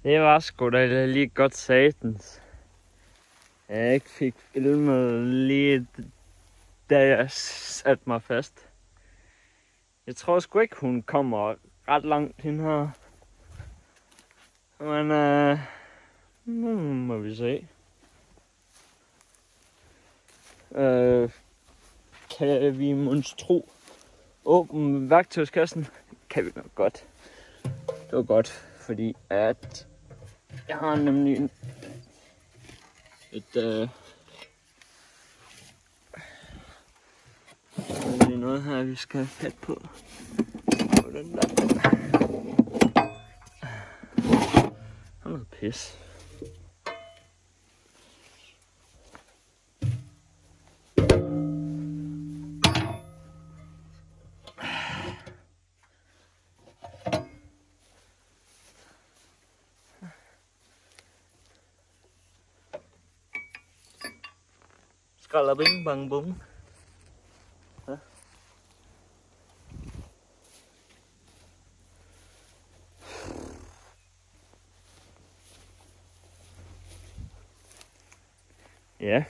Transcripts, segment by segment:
Det var sgu da lige godt satans. Jeg ikke fik filmet lige da jeg satte mig fast. Jeg tror sgu ikke hun kommer ret langt hende her. Men nu må vi se. Kan vi monstro åbne værktøjskassen? Kan vi nok godt. Det var godt, fordi at jeg har nemlig noget her, vi skal have fat på. Den der. Der er noget pis. Skralder bing bang bum. Ja. Ja.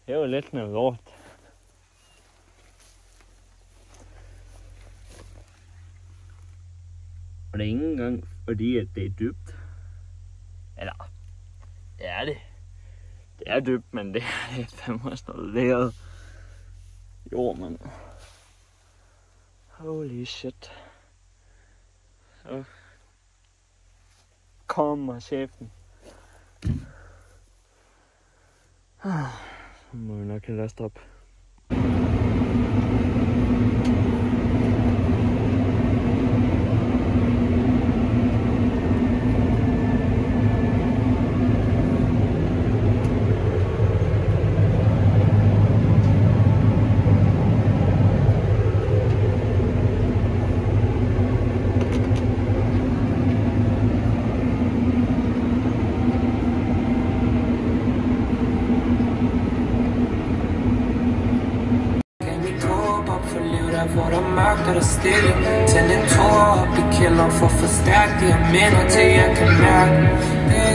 Det var lidt noget lort. Og det er ikke engang fordi, at det er dybt. Eller, det er det. Det er dybt, men det er fandme også noget læret jord, mand. Holy shit. Så kommer chefen. Så må vi nok have last op. Hvor der er mørkt og der er stille. Tænd en tår op i kælderen for at forstærke de her minder, til jeg kan mærke det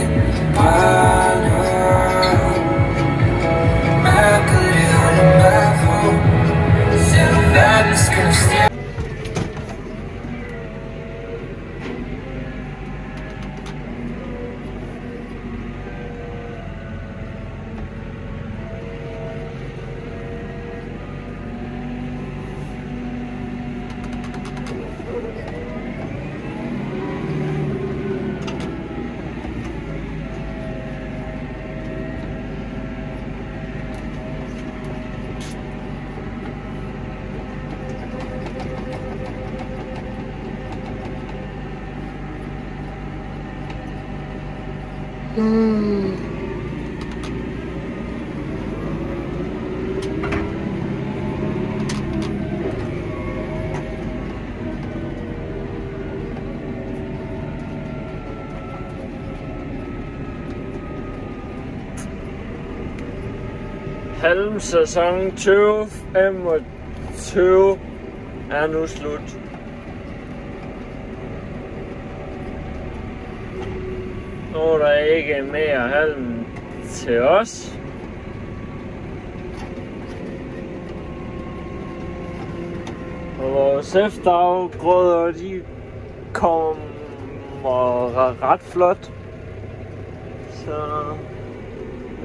brænder. Mørket det holder mig på. Ser du verden skal du stjæle. Halmsæson 2025 er nu slut. Nu er der ikke mere halm til os. Og vores efterafgrøder, de kommer ret flot. Så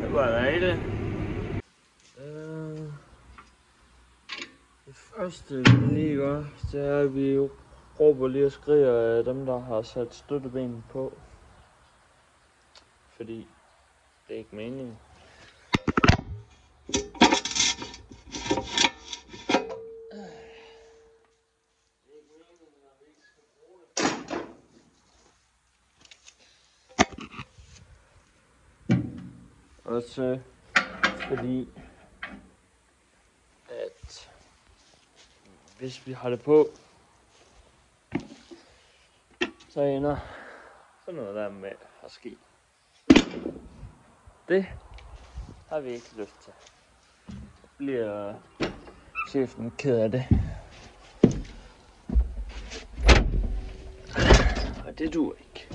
det var dejligt. Det første vi lige gør, det er at vi råber lige og skriger af dem, der har sat støtteben på. Fordi det er ikke meningen. Også fordi at hvis vi har det på, så ender sådan noget der med at ske. Det har vi ikke lyst til. Så bliver chefen ked af det. Og det duer ikke.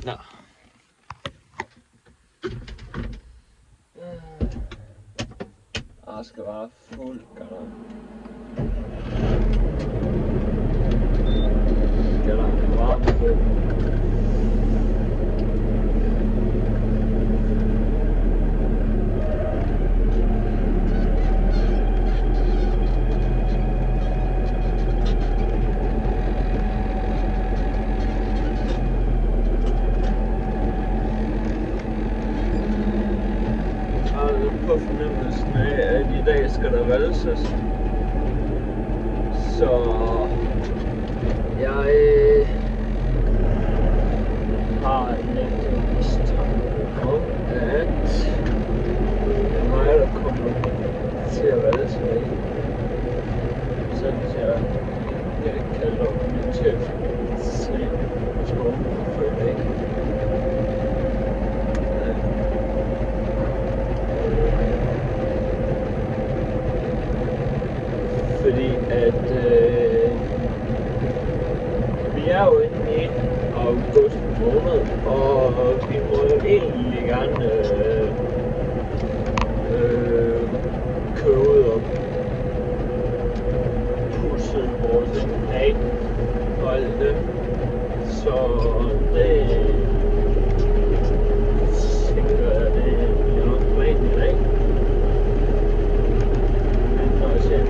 Nå. Jeg skal være fuld gang. Skal der varme på? På fornemmelsen af, at i dag skal der valses. Så jeg har en mistanke om, at det er mig, der kommer til at valse med. Så jeg kalder min chef til skolen for i dag. Fordi at vi er jo inde i august måned, og vi må jo egentlig gerne køre ud og pusse vores af og alt det. Så det tænker jeg, det bliver nok planen i dag. Men når jeg ser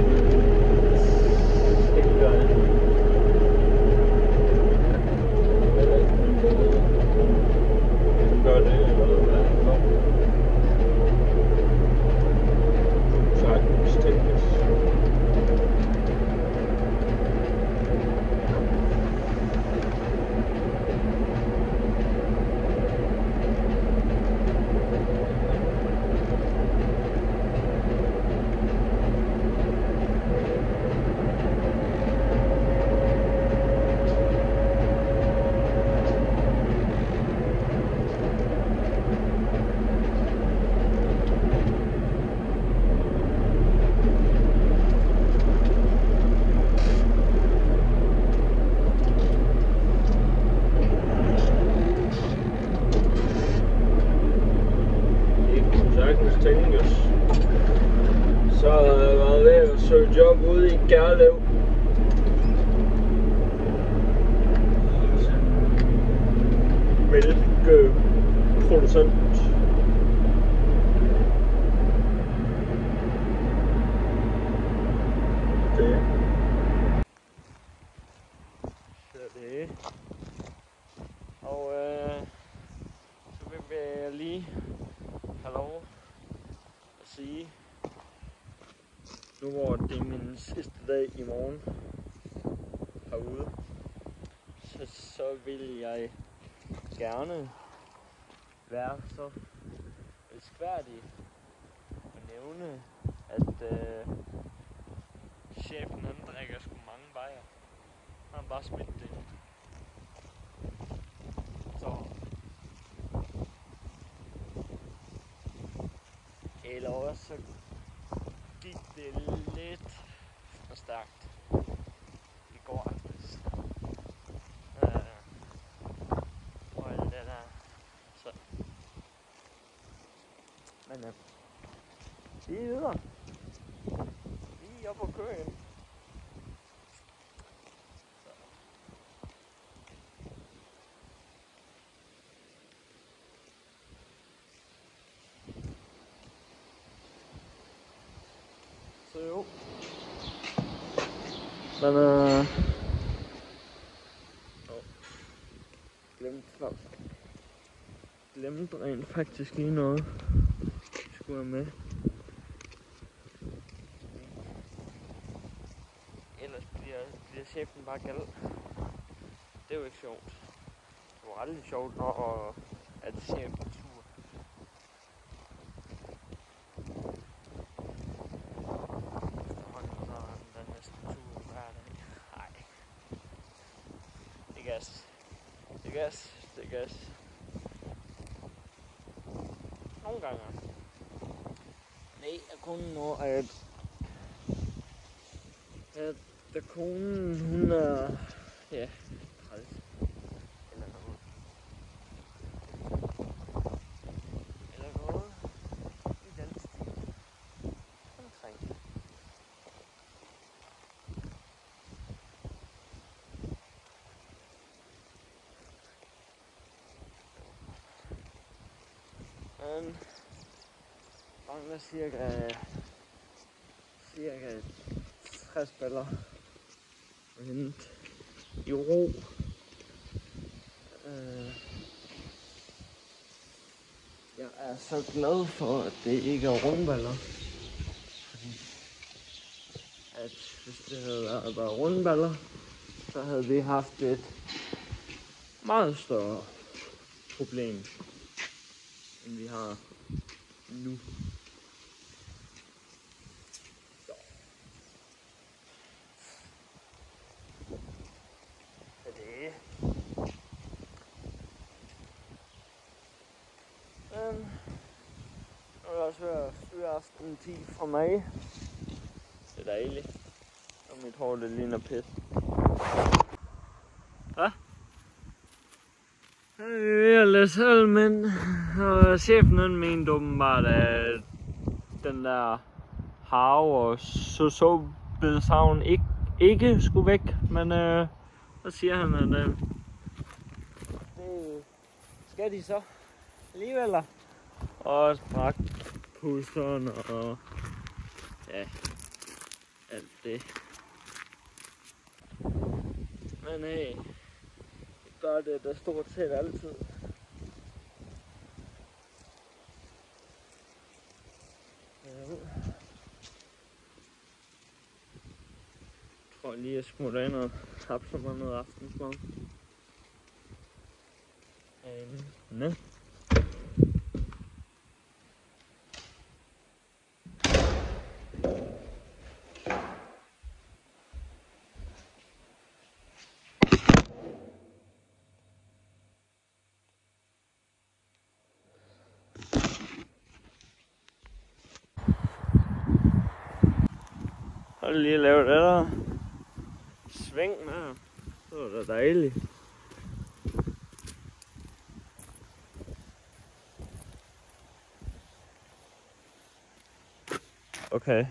gør det, eller hvad han gør. Kunne sagtens tænkes. Så har jeg været ved at søge job ude i Gærlev. Mælkeproducent. Det. Og så vil jeg lige have lov at sige, nu hvor det er min sidste dag i morgen herude, så vil jeg gerne være så elskværdig at nævne, at chefen han drikker sgu mange bajer. Han har bare smidt det. Så eller også så gik det lidt for stærkt i går aftes. Og alt det der. Så. Men vi er videre. Vi er oppe og kører igen. Så jo. Men glemte rent faktisk lige noget. Skulle jeg med. Ellers bliver chefen bare gal. Det er jo ikke sjovt. Det var aldrig sjovt, når at chefen tur. Det er gas. Nogle gange. Nej, jeg kun når at da konen hun er træls eller noget. mangler cirka 60 baller at hente i ro. Jeg er så glad for, at det ikke er rundballer. At hvis det havde været bare rundballer, så havde vi haft et meget større problem, end vi har nu. Så det nu er det også ved at fyre aften 10 fra mig. Det er dejligt. Og mit hår det ligner pis. Hvad? Jeg er ved at læse halvmænd, og chefen mente åbenbart, at den der hav og så ikke skulle væk, men så siger han, at det skal de så alligevel. Og også brakpusteren og ja, alt det. Men hey, det gør det da stort set altid. Jeg tror lige, jeg smutter ind og hapser mig noget aftensmad. Ne. Jeg vil lige lave det der sving med. Det var da dejligt. Okay.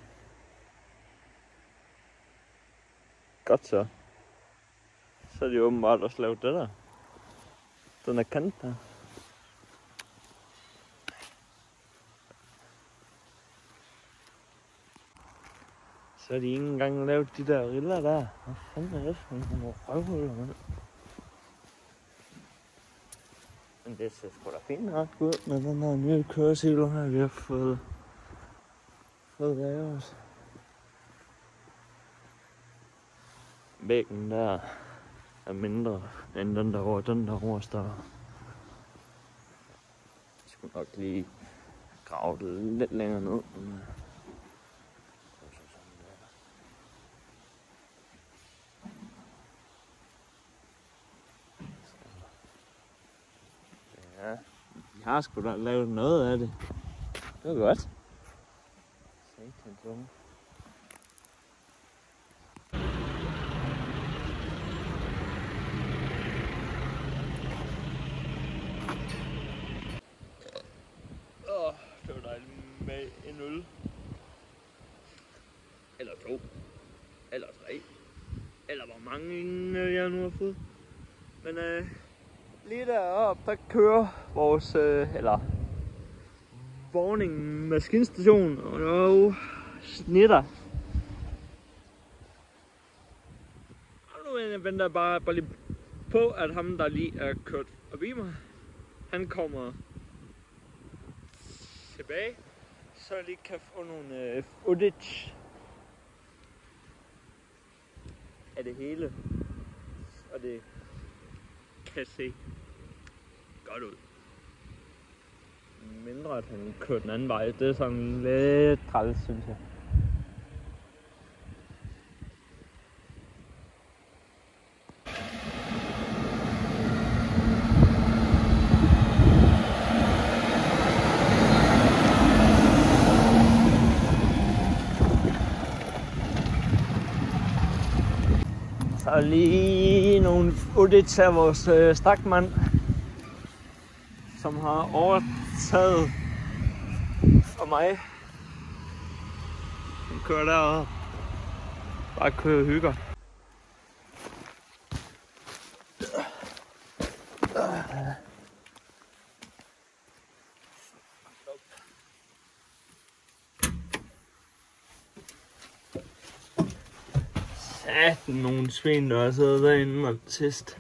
Godt så. Så er de åbenbart også lavet det der. Den er kant der. Så har de ikke engang lavet de der riller der. Hvad fanden er det for nogle røvhuller, mand? Men det ser sgu da fint nok ud med den her nye køresilo her, vi har fået lavet os. Væggen der er mindre end den der større. Jeg skulle nok lige grave det lidt længere ned. Ja, de har sgu da lavet noget af det. Det var godt. Satans unge. Det var dejligt med en øl. Eller 2. Eller 3. Eller hvor mange jeg nu har fået. Men lige deroppe, der kører vores, Vorning maskinstation, og der er jo snitter. Og nu venter jeg bare lige på, at ham der lige er kørt forbi mig, han kommer tilbage, så jeg lige kan få nogle footage af det hele, og det kan se godt ud. Mindre at han kører den anden vej, det er sådan lidt træls, synes jeg. Så lige nogle footage af vores stakmand, som har overtaget for mig. Han kører deroppe. Bare kører og hygger. satan nogle svin, der har siddet derinde og test.